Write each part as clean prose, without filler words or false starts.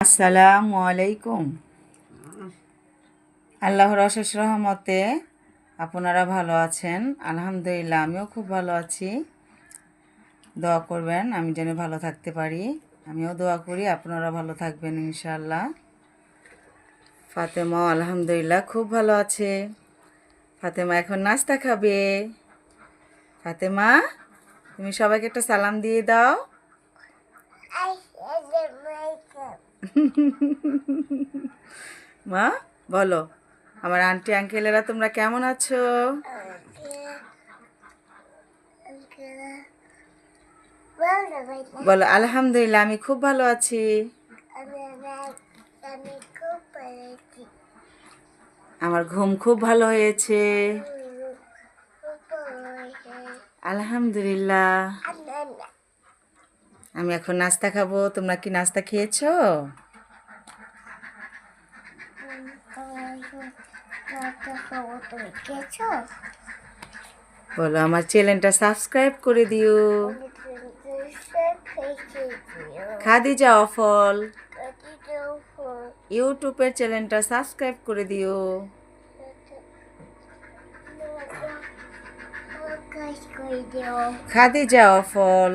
আসসালামু আলাইকুম। আল্লাহর অশেষ রহমতে আপনারা ভালো আছেন? আলহামদুলিল্লাহ, আমিও খুব ভালো আছি। দোয়া করবেন আমি যেন ভালো থাকতে পারি। আমিও দোয়া করি আপনারা ভালো থাকবেন ইনশাআল্লাহ। ফাতেমাও আলহামদুলিল্লাহ খুব ভালো আছে। ফাতেমা এখন নাস্তা খাবে। ফাতেমা, তুমি সবাইকে একটা সালাম দিয়ে দাও। মা বলো, আমার আন্টি আঙ্কেলেরা তোমরা কেমন আছো? বলো আলহামদুলিল্লাহ, আমি খুব ভালো আছি। আমার ঘুম খুব ভালো হয়েছে আলহামদুলিল্লাহ। আমি এখন নাস্তা খাবো। তোমরা কি নাস্তা খেয়েছো? বলো আমার চ্যানেলটা সাবস্ক্রাইব করে দিও। খাদিজা অফল ইউটিউবের চ্যানেলটা সাবস্ক্রাইব করে দিও। খাদিজা অফল,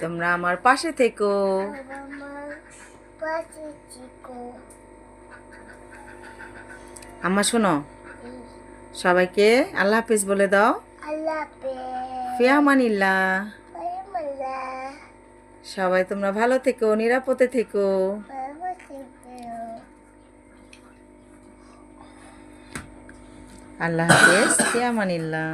তোমরা আমার পাশে থেকো। আম্মা শোনো, সবাইকে আল্লাহ হাফেজ বলে দাও। ফি আমানিল্লাহ। সবাই তোমরা ভালো থেকো, নিরাপদে থেকো। আল্লাহ হাফেজ, ফি আমানিল্লাহ।